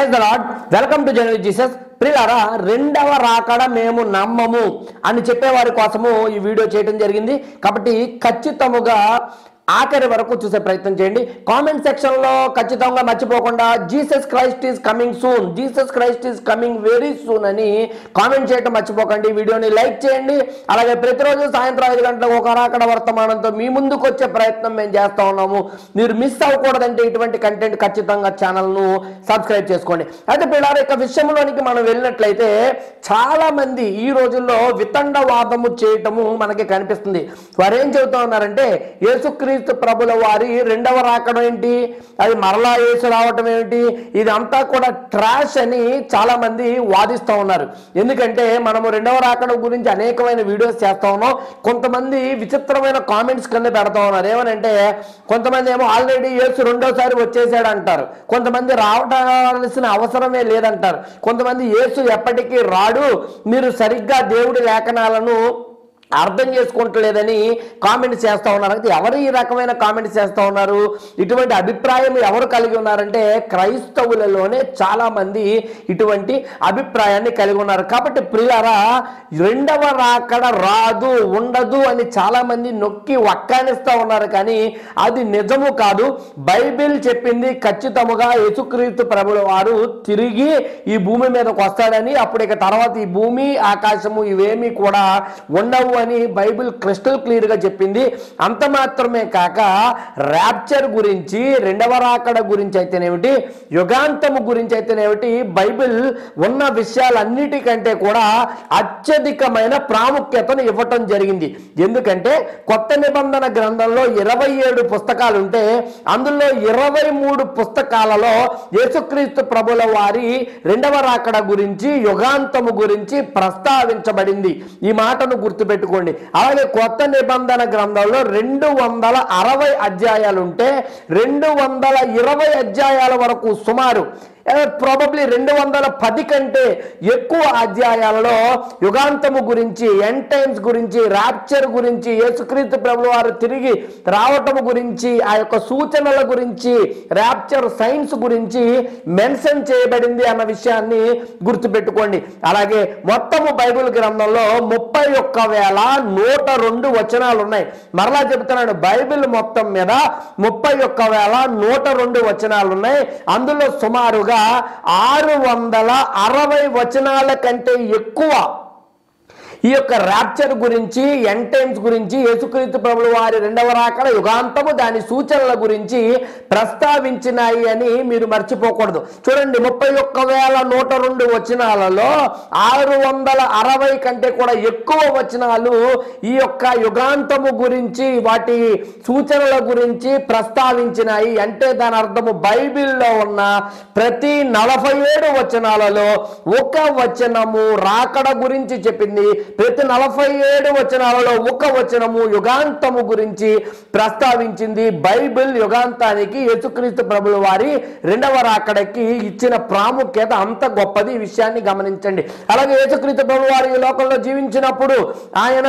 Praise the Lord. Welcome to journey with Jesus. ప్రియులారా, రెండవ రాకడ మేము నమ్మము అని చెప్పేవారి కోసము ఈ వీడియో చేయడం జరిగింది. కాబట్టి ఖచ్చితముగా ఆఖరి వరకు చూసే ప్రయత్నం చేయండి. కామెంట్ సెక్షన్ లో ఖచ్చితంగా మర్చిపోకుండా Jesus Christ is coming soon, Jesus Christ is coming very soon అని కామెంట్ చేయడం మర్చిపోకండి. వీడియోని లైక్ చేయండి. అలాగే ప్రతిరోజు సాయంత్రం 5 గంటలకు ఒక రాకడ వర్తమానంతో మీ ముందుకు వచ్చే ప్రయత్నం మేము చేస్తా ఉన్నాము. మీరు మిస్ అవ్వకూడదంటే ఇటువంటి కంటెంట్ ఖచ్చితంగా ఛానల్ను సబ్స్క్రైబ్ చేసుకోండి. అయితే పిల్లల యొక్క విషయంలోనికి మనం వెళ్ళినట్లయితే చాలా మంది ఈ రోజుల్లో వితండవాదము చేయటము మనకి కనిపిస్తుంది. వారు ఏం చెబుతా ఉన్నారంటే యేసుక్రీస్తు ప్రభుల వారి రెండవ రాకడం ఏంటి, అది మరలా యేసు రావటం ఏమిటి, ఇదంతా కూడా ట్రాష్ అని చాలా మంది వాదిస్తూ ఉన్నారు. ఎందుకంటే మనము రెండవ రాకడం గురించి అనేకమైన వీడియోస్ చేస్తా ఉన్నాం. కొంతమంది విచిత్రమైన కామెంట్స్ కింద పెడతా ఉన్నారు. ఏమనంటే కొంతమంది ఏమో ఆల్రెడీ యేసు రెండోసారి వచ్చేసాడు అంటారు, కొంతమంది రావటాల్సిన అవసరమే లేదంటారు, కొంతమంది యేసు ఎప్పటికీ రాడు, మీరు సరిగ్గా దేవుడి లేఖనాలను అర్థం చేసుకుంటలేదని కామెంట్స్ చేస్తూ ఉన్నారు. అయితే ఎవరు ఈ రకమైన కామెంట్స్ చేస్తూ ఉన్నారు, ఇటువంటి అభిప్రాయం ఎవరు కలిగి ఉన్నారంటే క్రైస్తవులలోనే చాలా మంది ఇటువంటి అభిప్రాయాన్ని కలిగి ఉన్నారు. కాబట్టి ప్రియులారా, రెండవ రాకడ రాదు, ఉండదు అని చాలా మంది నొక్కి వక్కానిస్తూ ఉన్నారు. కానీ అది నిజము కాదు. బైబిల్ చెప్పింది ఖచ్చితముగా యేసుక్రీస్తు ప్రభుల వారు తిరిగి ఈ భూమి మీదకు వస్తాడని, అప్పుడు ఇక తర్వాత ఈ భూమి ఆకాశము ఇవేమీ కూడా ఉండవు అని బైబిల్ క్రిస్టల్ క్లియర్ గా చెప్పింది. అంత మాత్రమే కాక ర్యాప్చర్ గురించి, రెండవ రాకడ గురించి అయితేనేమిటి, యుగాంతము గురించి అయితేనేమిటి, బైబిల్ ఉన్న విషయాలన్నిటికంటే కూడా అత్యధికమైన ప్రాముఖ్యతను ఇవ్వటం జరిగింది. ఎందుకంటే కొత్త నిబంధన గ్రంథంలో 27 పుస్తకాలు ఉంటే అందులో 23 పుస్తకాలలో యేసుక్రీస్తు ప్రభుల వారి రెండవ రాకడ గురించి, యుగాంతము గురించి ప్రస్తావించబడింది. ఈ మాటను గుర్తుపెట్టుకోండి. అలాగే కొత్త నిబంధన గ్రంథంలో 260 అధ్యాయాలు ఉంటే 220 అధ్యాయాల వరకు సుమారు ప్రాబబ్లీ 210 కంటే ఎక్కువ అధ్యాయాలలో యుగాంతము గురించి, ఎండ్ టైమ్స్ గురించి, ర్యాప్చర్ గురించి, యేసుక్రీస్తు ప్రభుల వారు తిరిగి రావటము గురించి, ఆ యొక్క సూచనల గురించి, ర్యాప్చర్ సైన్స్ గురించి మెన్షన్ చేయబడింది అన్న విషయాన్ని గుర్తుపెట్టుకోండి. అలాగే మొత్తము బైబిల్ గ్రంథంలో 31,102 వచనాలు ఉన్నాయి. మరలా చెబుతున్నాడు, బైబిల్ మొత్తం మీద 31,102 వచనాలు ఉన్నాయి. అందులో సుమారుగా 660 వచనాల కంటే ఎక్కువ ఈ యొక్క ర్యాప్చర్ గురించి, ఎండ్ టైమ్స్ గురించి, యేసుక్రీస్తు ప్రభుల వారి రెండవ రాకడ, యుగాంతము, దాని సూచనల గురించి ప్రస్తావించినాయి అని మీరు మర్చిపోకూడదు. చూడండి, 31,102 వచనాలలో 660 కంటే కూడా ఎక్కువ వచనాలు ఈ యొక్క యుగాంతము గురించి, వాటి సూచనల గురించి ప్రస్తావించినాయి. అంటే దాని అర్థము బైబిల్లో ఉన్న ప్రతి 47 వచనాలలో ఒక వచనము రాకడ గురించి చెప్పింది. ప్రతి 47 వచనాలలో ఒక వచనము యుగాంతము గురించి ప్రస్తావించింది. బైబిల్ యుగాంతానికి, యేసుక్రీస్తు ప్రభుల వారి రెండవ రాకడకి ఇచ్చిన ప్రాముఖ్యత అంత గొప్పది. ఈ విషయాన్ని గమనించండి. అలాగే యేసుక్రీస్తు ప్రభుల వారు ఈ లోకంలో జీవించినప్పుడు ఆయన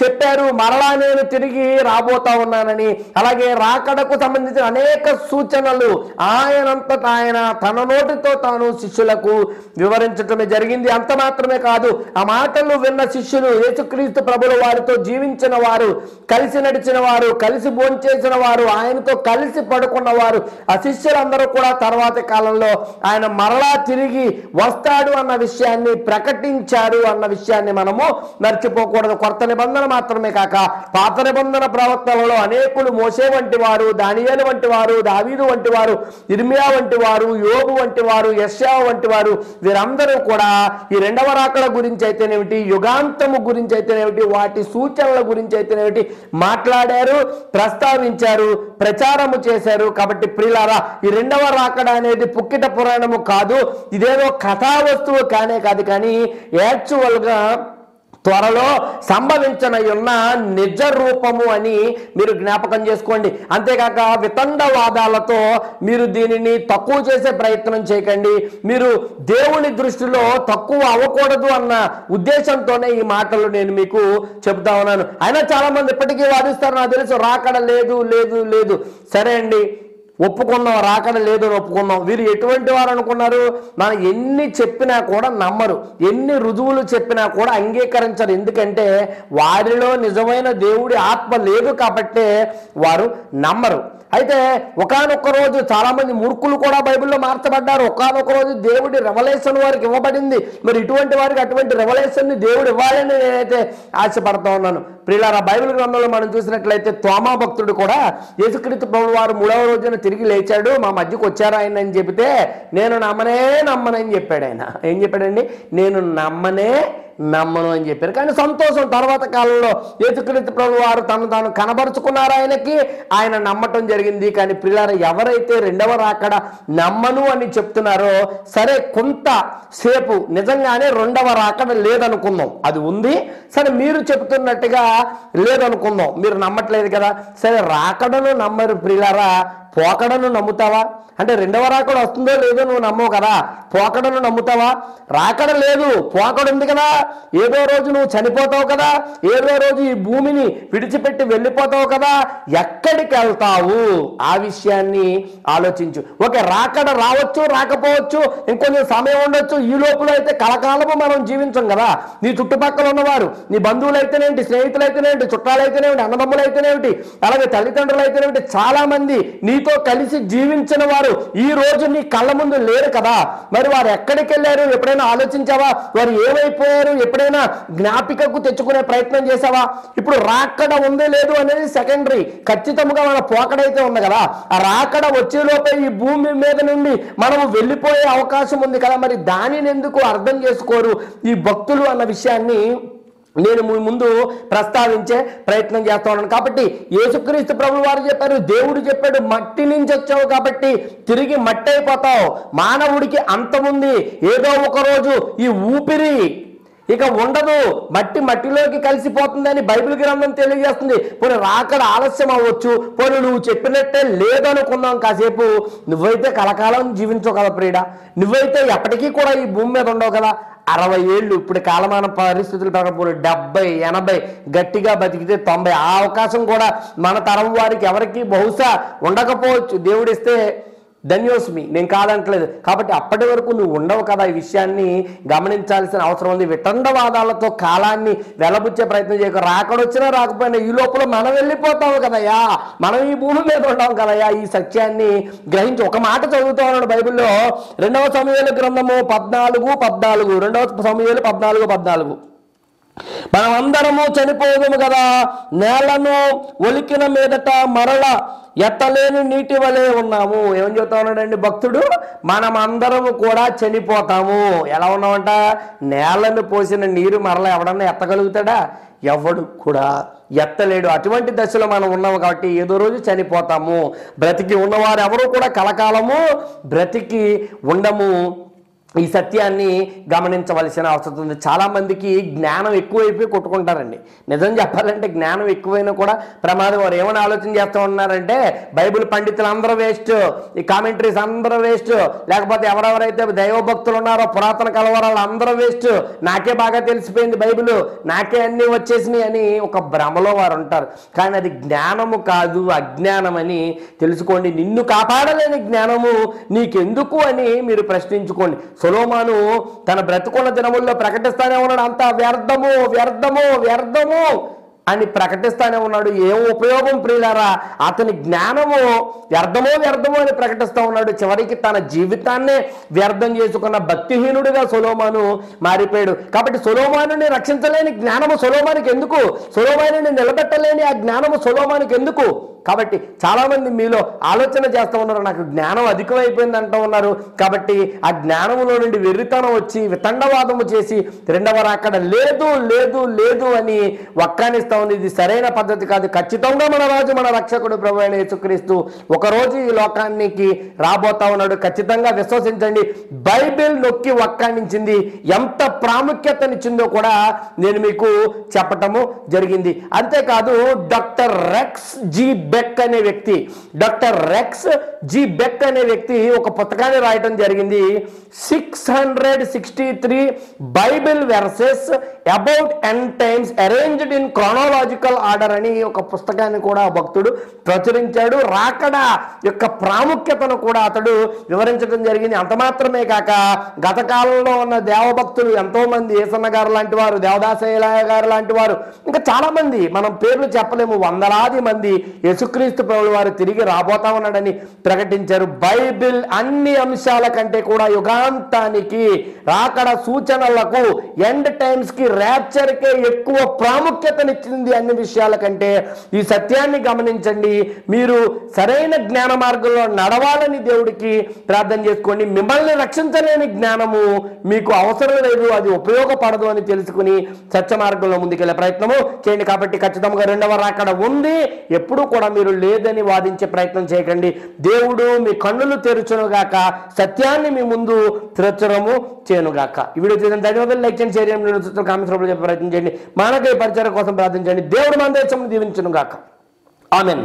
చెప్పారు, మరలా నేను తిరిగి రాబోతా ఉన్నానని. అలాగే రాకడకు సంబంధించిన అనేక సూచనలు ఆయనంతటా ఆయన తన నోటితో తాను శిష్యులకు వివరించటమే జరిగింది. అంత మాత్రమే కాదు, ఆ మాటలు విన్న శిష్యులు, యేసుక్రీస్తు ప్రభుల వారితో జీవించిన వారు, కలిసి నడిచిన వారు, కలిసి భోంచేసిన వారు, ఆయనతో కలిసి పడుకున్న వారు, ఆ శిష్యులందరూ కూడా తర్వాతి కాలంలో ఆయన మరలా తిరిగి వస్తాడు అన్న విషయాన్ని ప్రకటించారు అన్న విషయాన్ని మనము మర్చిపోకూడదు. కొత్త నిబంధన మాత్రమే కాక పాత నిబంధన ప్రవక్తలలో అనేకులు, మోషే వంటి వారు, దానియేలు వంటి వారు, దావీదు వంటి వారు, ఇర్మియా వంటి వారు, యోబు వంటి వారు, యెషయా వంటి వారు, వీరందరూ కూడా ఈ రెండవ రాకడ గురించి అయితేనేమిటి, యుగాంతము గురించి అయితేనేమిటి, వాటి సూచనల గురించి అయితేనేమిటి మాట్లాడారు, ప్రస్తావించారు, ప్రచారము చేశారు. కాబట్టి ప్రియులారా, ఈ రెండవ రాకడ అనేది పుక్కిట పురాణము కాదు, ఇదేదో కథా వస్తువు కానే కాదు, కానీ యాక్చువల్ గా త్వరలో సంభవించనయున్న నిజ రూపము అని మీరు జ్ఞాపకం చేసుకోండి. అంతేకాక వితండవాదాలతో మీరు దీనిని తక్కువ చేసే ప్రయత్నం చేయకండి. మీరు దేవుని దృష్టిలో తక్కువ అవ్వకూడదు అన్న ఉద్దేశంతోనే ఈ మాటలు నేను మీకు చెప్తా ఉన్నాను. అయినా చాలా మంది ఇప్పటికీ వాదిస్తారు, నాకు తెలుసు రాకడ లేదు లేదు లేదు. సరే అండి, ఒప్పుకున్నాం, రాకడ లేదు అని ఒప్పుకున్నాం. వీరు ఎటువంటి వారు అనుకున్నారు? మనం ఎన్ని చెప్పినా కూడా నమ్మరు, ఎన్ని రుజువులు చెప్పినా కూడా అంగీకరించరు. ఎందుకంటే వారిలో నిజమైన దేవుడి ఆత్మ లేదు కాబట్టే వారు నమ్మరు. అయితే ఒకానొక రోజు చాలా మంది మూర్ఖులు కూడా బైబిల్లో మార్చబడ్డారు. ఒకానొక రోజు దేవుడి రెవల్యూషన్ వారికి ఇవ్వబడింది. మరి ఇటువంటి వారికి అటువంటి రెవల్యూషన్ని దేవుడు ఇవ్వాలని నేనైతే ఆశపడతా ఉన్నాను. ప్రియులారా, బైబిల్ గ్రంథంలో మనం చూసినట్లయితే తోమా భక్తుడు కూడా యేసుక్రీస్తు ప్రభువు వారు 3వ రోజున తిరిగి లేచాడు, మా మధ్యకు వచ్చారు ఆయన అని చెబితే నేను నమ్మనని చెప్పాడు. ఆయన ఏం చెప్పాడండి? నేను నమ్మను అని చెప్పారు. కానీ సంతోషం, తర్వాత కాలంలో యేసుక్రీస్తు ప్రభువు వారు తాను కనబరుచుకున్నారు ఆయనకి, ఆయన నమ్మటం జరిగింది. కానీ ప్రియులారా, ఎవరైతే రెండవ రాకడ నమ్మను అని చెప్తున్నారో సరే, కొంత సేపు నిజంగానే రెండవ రాకడ లేదనుకుందాం, అది ఉంది సరే, మీరు చెప్తున్నట్టుగా లేదనుకుందాం, మీరు నమ్మట్లేదు కదా, సరే రాకడను నమ్మరు ప్రియులారా, పోకడను నమ్ముతావా? అంటే రెండవ రాకడ వస్తుందో లేదో నువ్వు నమ్మవు కదా, పోకడను నమ్ముతావా? రాకడ లేదు, పోకడ ఉంది కదా, ఏదో రోజు నువ్వు చనిపోతావు కదా, ఏదో రోజు ఈ భూమిని విడిచిపెట్టి వెళ్ళిపోతావు కదా, ఎక్కడికి వెళ్తావు? ఆ విషయాన్ని ఆలోచించు. ఓకే, రాకడ రావచ్చు, రాకపోవచ్చు, ఇంకొంచెం సమయం ఉండొచ్చు. ఈ లోపల అయితే కలకాలము మనం జీవించం కదా. నీ చుట్టుపక్కల ఉన్నవారు, నీ బంధువులు అయితేనేంటి, స్నేహితులు అయితేనేంటి, చుట్టాలు అయితేనేమిటి, అన్నదమ్ములు అయితేనేమిటి, అలాగే తల్లిదండ్రులు అయితేనేమిటి, చాలా మంది నీతో కలిసి జీవించిన వారు ఈ రోజు నీ కళ్ళ ముందు లేరు కదా. మరి వారు ఎక్కడికి వెళ్ళారు? ఎప్పుడైనా ఆలోచించావా? వారు ఏమైపోయారు? ఎప్పుడైనా జ్ఞాపికకు తెచ్చుకునే ప్రయత్నం చేసావా? ఇప్పుడు రాకడ ఉందే లేదు అనేది సెకండరీ. ఖచ్చితంగా మన పోకడైతే ఉంది కదా. ఆ రాకడ వచ్చేలోపే ఈ భూమి మీద నుండి మనము వెళ్ళిపోయే అవకాశం ఉంది కదా. మరి దానిని ఎందుకు అర్థం చేసుకోరు ఈ భక్తులు అన్న విషయాన్ని నేను ముందు ప్రస్తావించే ప్రయత్నం చేస్తా ఉన్నాను. కాబట్టి యేసుక్రీస్తు ప్రభువు వారు చెప్పారు, దేవుడు చెప్పాడు, మట్టి నుంచి వచ్చావు కాబట్టి తిరిగి మట్టి అయిపోతావు. మానవుడికి అంతముంది, ఏదో ఒక రోజు ఈ ఊపిరి ఇక ఉండదు, మట్టిలోకి కలిసిపోతుందని బైబిల్ గ్రంథం తెలియజేస్తుంది. పోనీ రాకడ ఆలస్యం అవ్వచ్చు, పోనీ నువ్వు చెప్పినట్టే లేదనుకున్నాం కాసేపు, నువ్వైతే కలకాలం జీవించవు కదా ప్రియుడా, నువ్వైతే ఎప్పటికీ కూడా ఈ భూమి మీద ఉండవు కదా. 60 ఏళ్ళు ఇప్పుడు కాలమాన పరిస్థితులు ప్రకారం 70, 80, గట్టిగా బతికితే 90, ఆ అవకాశం కూడా మన తరం వారికి ఎవరికి బహుశా ఉండకపోవచ్చు. దేవుడిస్తే ధన్యోస్మి, నేను కాదంటలేదు. కాబట్టి అప్పటి వరకు నువ్వు ఉండవు కదా. ఈ విషయాన్ని గమనించాల్సిన అవసరం ఉంది. వితండవాదాలతో కాలాన్ని వెలబుచ్చే ప్రయత్నం చేయక, రాకడొచ్చినా రాకపోయినా ఈ లోపల మనం వెళ్ళిపోతావు కదయ్యా, మనం ఈ భూమి మీద ఉండవు కదయ్యా. ఈ సత్యాన్ని గ్రహించి ఒక మాట చదువుతా ఉన్నాడు బైబిల్లో, 2వ సమూయేలు గ్రంథము 14:14, 2వ సమూయేలు 14:14. మనమందరము చనిపోదుము కదా, నేలను ఒలికిన మీదట మరల ఎత్తలేని నీటి వలె ఉన్నాము. ఏమని చెప్తా ఉన్నాడండి భక్తుడు? మనమందరము కూడా చనిపోతాము. ఎలా ఉన్నామంట? నేలను పోసిన నీరు మరల ఎవడన్నా ఎత్తగలుగుతాడా? ఎవడు కూడా ఎత్తలేడు. అటువంటి దశలో మనం ఉన్నాము కాబట్టి ఏదో రోజు చనిపోతాము. బ్రతికి ఉన్నవారు ఎవరు కూడా కలకాలము బ్రతికి ఉండము. ఈ సత్యాన్ని గమనించవలసిన అవసరం ఉంది. చాలామందికి జ్ఞానం ఎక్కువైపోయి కొట్టుకుంటారండి. నిజం చెప్పాలంటే జ్ఞానం ఎక్కువైనా కూడా ప్రమాదం. వారు ఏమైనా ఆలోచన చేస్తూ ఉన్నారంటే, బైబిల్ పండితులు అందరూ వేస్ట్, ఈ కామెంటరీస్ అందరూ వేస్ట్, లేకపోతే ఎవరెవరైతే దైవభక్తులు ఉన్నారో పురాతన కలవరాలు అందరూ వేస్ట్, నాకే బాగా తెలిసిపోయింది బైబిల్, నాకే అన్నీ వచ్చేసినాయి అని ఒక భ్రమలో వారు ఉంటారు. కానీ అది జ్ఞానము కాదు, అజ్ఞానం అని తెలుసుకోండి. నిన్ను కాపాడలేని జ్ఞానము నీకెందుకు అని మీరు ప్రశ్నించుకోండి. సొలొమోను తన బ్రతుకున్న దినముల్లో ప్రకటిస్తానే ఉన్నాడు, అంతా వ్యర్థము వ్యర్థము వ్యర్థము అని ప్రకటిస్తానే ఉన్నాడు. ఏం ఉపయోగం ప్రియులారా? అతని జ్ఞానము వ్యర్థమో అని ప్రకటిస్తూ ఉన్నాడు. చివరికి తన జీవితాన్నే వ్యర్థం చేసుకున్న భక్తిహీనుడిగా సొలొమోను మారిపోయాడు. కాబట్టి సొలొమోనుని రక్షించలేని జ్ఞానము సొలొమోనుకి ఎందుకు? సొలొమోనుని నిలబెట్టలేని ఆ జ్ఞానము సొలొమోనుకి ఎందుకు? కాబట్టి చాలామంది మీలో ఆలోచన చేస్తూ ఉన్నారు, నాకు జ్ఞానం అధికమైపోయింది అంటూ ఉన్నారు. కాబట్టి ఆ జ్ఞానంలో నుండి వెర్రితనం వచ్చి వితండవాదము చేసి రెండవ రాకడ లేదు లేదు లేదు అని వక్కానిస్తూ ఉంది. ఇది సరైన పద్ధతి కాదు. ఖచ్చితంగా మన రాజు, మన రక్షకుడు ప్రభు అయిన యేసుక్రీస్తు ఒకరోజు ఈ లోకానికి రాబోతా ఉన్నాడు. ఖచ్చితంగా విశ్వసించండి. బైబిల్ నొక్కి వక్కానించింది, ఎంత ప్రాముఖ్యతనిచ్చిందో కూడా నేను మీకు చెప్పటము జరిగింది. అంతేకాదు డాక్టర్ రెక్స్ జి బెక్ అనే వ్యక్తి, డాక్టర్ రెక్స్ జి బెక్ అనే వ్యక్తి ఒక పుస్తకాన్ని రాయటం జరిగింది. 663 Bible verses about end times arranged in chronological order అని ఒక పుస్తకాన్ని కూడా భక్తుడు ప్రచురించాడు. రాకడ యొక్క ప్రాముఖ్యతను కూడా అతడు వివరించడం జరిగింది. అంత మాత్రమే కాక గత కాలంలో ఉన్న దేవభక్తులు ఎంతో మంది, ఏసన్న గారు లాంటి వారు, దేవదాసయ్య గారు లాంటి వారు, ఇంకా చాలా మంది, మనం పేర్లు చెప్పలేము, వందలాది మంది యేసుక్రీస్తు ప్రభువు వారు తిరిగి రాబోతా ఉన్నాడని ప్రకటించారు. బైబిల్ అన్ని అంశాల కంటే కూడా యుగాంతానికి, రాకడ సూచనలకు, ఎండ్ టైమ్స్ కి, ర్యాప్చర్ కే ఎక్కువ ప్రాముఖ్యతనిచ్చింది అన్ని విషయాల కంటే. ఈ సత్యాన్ని గమనించండి. మీరు సరైన జ్ఞాన మార్గంలో నడవాలని దేవుడికి ప్రార్థన చేసుకోండి. మిమ్మల్ని రక్షించలేని జ్ఞానము మీకు అవసరం లేదు, అది ఉపయోగపడదు అని తెలుసుకుని సత్య మార్గంలో ముందుకెళ్లే ప్రయత్నము చేయండి. కాబట్టి ఖచ్చితంగా రెండవ రాకడ ఉంది, ఎప్పుడూ కూడా మీరు లేదని వాదించే ప్రయత్నం చేయకండి. దేవుడు మీ కన్నులు తెరుచునుగాక, సత్యాన్ని మీ ముందు తెరచడము చేయనుగాక. ఈ వీడియో చేసిన ధన్యవాదాలు. లైక్ చేయండి, షేర్ చేయండి, కామెంట్స్ రూపంలో చెప్పే ప్రయత్నం చేయండి. మానవ పరిచయం కోసం ప్రార్థించండి. దేవుడు మన దేశం దీవించునుగాక. ఆమెన్.